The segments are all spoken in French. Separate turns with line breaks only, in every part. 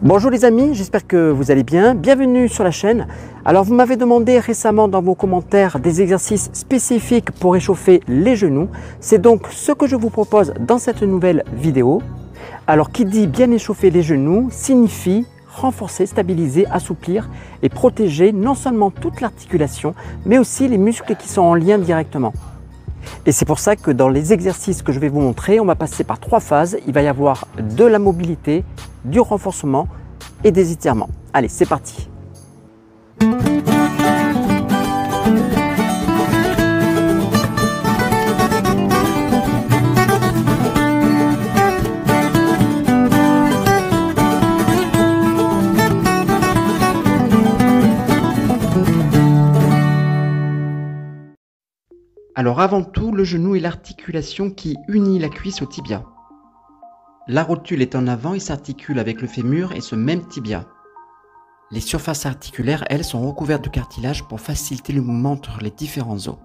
Bonjour les amis, j'espère que vous allez bien. Bienvenue sur la chaîne. Alors vous m'avez demandé récemment dans vos commentaires des exercices spécifiques pour réchauffer les genoux. C'est donc ce que je vous propose dans cette nouvelle vidéo. Alors qui dit bien échauffer les genoux signifie renforcer, stabiliser, assouplir et protéger non seulement toute l'articulation mais aussi les muscles qui sont en lien directement. Et c'est pour ça que dans les exercices que je vais vous montrer, on va passer par 3 phases. Il va y avoir de la mobilité, du renforcement et des étirements. Allez, c'est parti! Alors avant tout, le genou est l'articulation qui unit la cuisse au tibia. La rotule est en avant et s'articule avec le fémur et ce même tibia. Les surfaces articulaires, elles, sont recouvertes de cartilage pour faciliter le mouvement entre les différents os.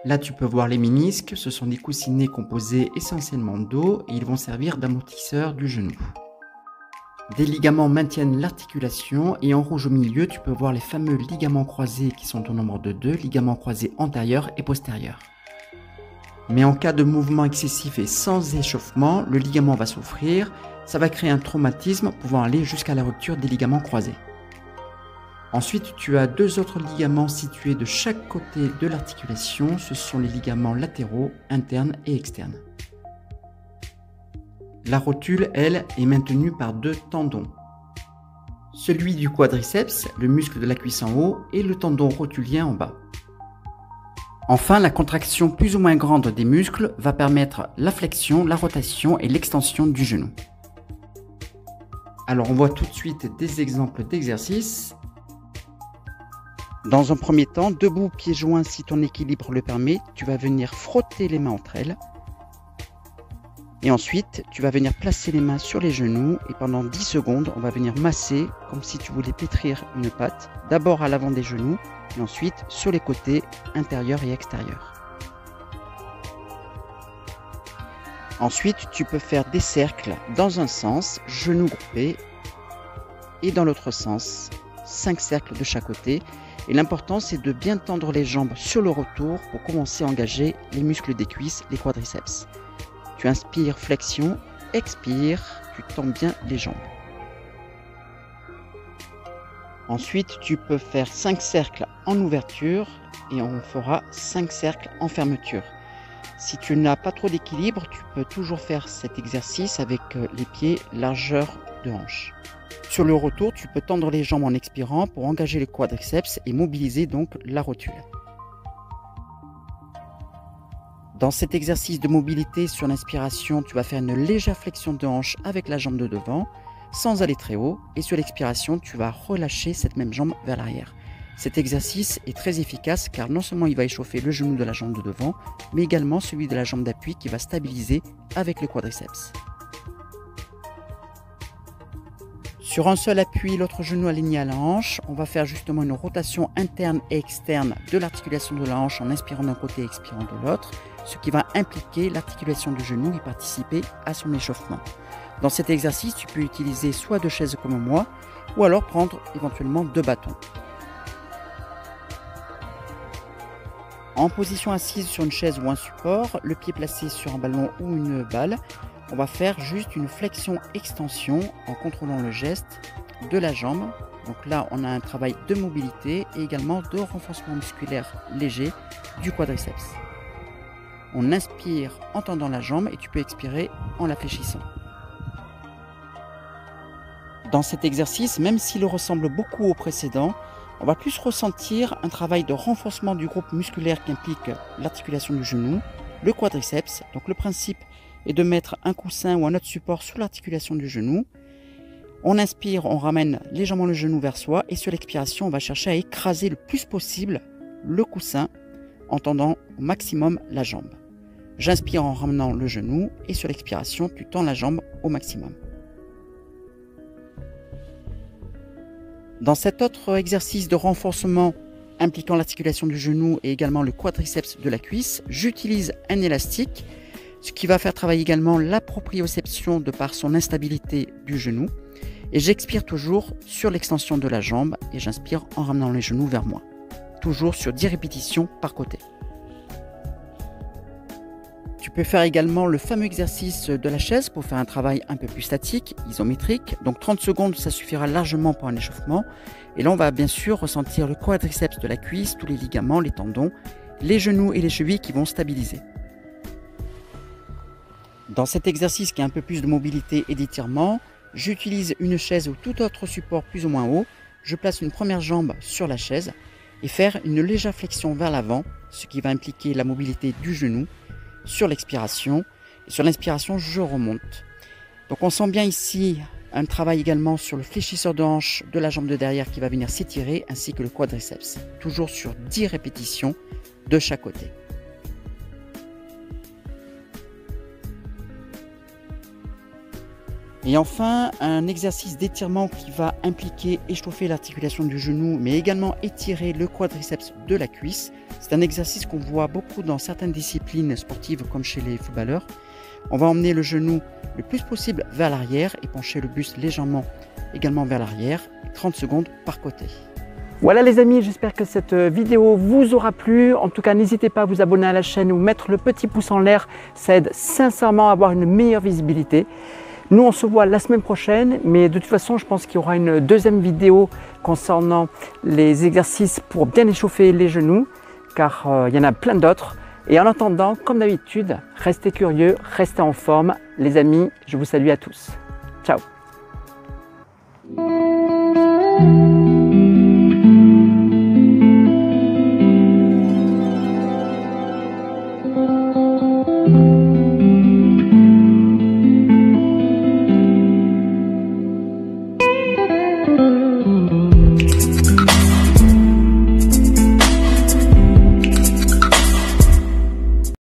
Là, tu peux voir les ménisques, ce sont des coussinets composés essentiellement d'os et ils vont servir d'amortisseur du genou. Des ligaments maintiennent l'articulation et en rouge au milieu, tu peux voir les fameux ligaments croisés qui sont au nombre de 2, ligaments croisés antérieurs et postérieurs. Mais en cas de mouvement excessif et sans échauffement, le ligament va souffrir, ça va créer un traumatisme pouvant aller jusqu'à la rupture des ligaments croisés. Ensuite, tu as 2 autres ligaments situés de chaque côté de l'articulation, ce sont les ligaments latéraux, internes et externes. La rotule, elle, est maintenue par 2 tendons. Celui du quadriceps, le muscle de la cuisse en haut, et le tendon rotulien en bas. Enfin, la contraction plus ou moins grande des muscles va permettre la flexion, la rotation et l'extension du genou. Alors, on voit tout de suite des exemples d'exercices. Dans un premier temps, debout, pieds joints, si ton équilibre le permet, tu vas venir frotter les mains entre elles. Et ensuite, tu vas venir placer les mains sur les genoux et pendant 10 secondes, on va venir masser comme si tu voulais pétrir une pâte. D'abord à l'avant des genoux et ensuite sur les côtés intérieurs et extérieurs. Ensuite, tu peux faire des cercles dans un sens, genoux groupés, et dans l'autre sens, 5 cercles de chaque côté. Et l'important, c'est de bien tendre les jambes sur le retour pour commencer à engager les muscles des cuisses, les quadriceps. Tu inspires, flexion, expire, tu tends bien les jambes. Ensuite, tu peux faire 5 cercles en ouverture et on fera 5 cercles en fermeture. Si tu n'as pas trop d'équilibre, tu peux toujours faire cet exercice avec les pieds largeur de hanche. Sur le retour, tu peux tendre les jambes en expirant pour engager les quadriceps et mobiliser donc la rotule. Dans cet exercice de mobilité sur l'inspiration, tu vas faire une légère flexion de hanche avec la jambe de devant, sans aller très haut. Et sur l'expiration, tu vas relâcher cette même jambe vers l'arrière. Cet exercice est très efficace car non seulement il va échauffer le genou de la jambe de devant, mais également celui de la jambe d'appui qui va stabiliser avec le quadriceps. Sur un seul appui, l'autre genou aligné à la hanche, on va faire justement une rotation interne et externe de l'articulation de la hanche en inspirant d'un côté et expirant de l'autre, ce qui va impliquer l'articulation du genou et participer à son échauffement. Dans cet exercice, tu peux utiliser soit 2 chaises comme moi, ou alors prendre éventuellement 2 bâtons. En position assise sur une chaise ou un support, le pied placé sur un ballon ou une balle, on va faire juste une flexion-extension en contrôlant le geste de la jambe. Donc là, on a un travail de mobilité et également de renforcement musculaire léger du quadriceps. On inspire en tendant la jambe et tu peux expirer en la fléchissant. Dans cet exercice, même s'il ressemble beaucoup au précédent, on va plus ressentir un travail de renforcement du groupe musculaire qui implique l'articulation du genou, le quadriceps. Donc le principe est de mettre un coussin ou un autre support sous l'articulation du genou. On inspire, on ramène légèrement le genou vers soi et sur l'expiration, on va chercher à écraser le plus possible le coussin en tendant au maximum la jambe. J'inspire en ramenant le genou et sur l'expiration, tu tends la jambe au maximum. Dans cet autre exercice de renforcement impliquant l'articulation du genou et également le quadriceps de la cuisse, j'utilise un élastique ce qui va faire travailler également la proprioception de par son instabilité du genou. Et j'expire toujours sur l'extension de la jambe et j'inspire en ramenant les genoux vers moi. Toujours sur 10 répétitions par côté. Tu peux faire également le fameux exercice de la chaise pour faire un travail un peu plus statique, isométrique. Donc 30 secondes, ça suffira largement pour un échauffement. Et là, on va bien sûr ressentir le quadriceps de la cuisse, tous les ligaments, les tendons, les genoux et les chevilles qui vont stabiliser. Dans cet exercice qui a un peu plus de mobilité et d'étirement, j'utilise une chaise ou tout autre support plus ou moins haut. Je place une première jambe sur la chaise et faire une légère flexion vers l'avant, ce qui va impliquer la mobilité du genou sur l'expiration. Et sur l'inspiration, je remonte. Donc on sent bien ici un travail également sur le fléchisseur de hanche de la jambe de derrière qui va venir s'étirer, ainsi que le quadriceps. Toujours sur 10 répétitions de chaque côté. Et enfin, un exercice d'étirement qui va impliquer échauffer l'articulation du genou, mais également étirer le quadriceps de la cuisse. C'est un exercice qu'on voit beaucoup dans certaines disciplines sportives, comme chez les footballeurs. On va emmener le genou le plus possible vers l'arrière et pencher le buste légèrement également vers l'arrière, 30 secondes par côté. Voilà les amis, j'espère que cette vidéo vous aura plu. En tout cas, n'hésitez pas à vous abonner à la chaîne ou mettre le petit pouce en l'air. Ça aide sincèrement à avoir une meilleure visibilité. Nous, on se voit la semaine prochaine, mais de toute façon, je pense qu'il y aura une deuxième vidéo concernant les exercices pour bien échauffer les genoux, car il y en a plein d'autres. Et en attendant, comme d'habitude, restez curieux, restez en forme. Les amis, je vous salue à tous. Ciao!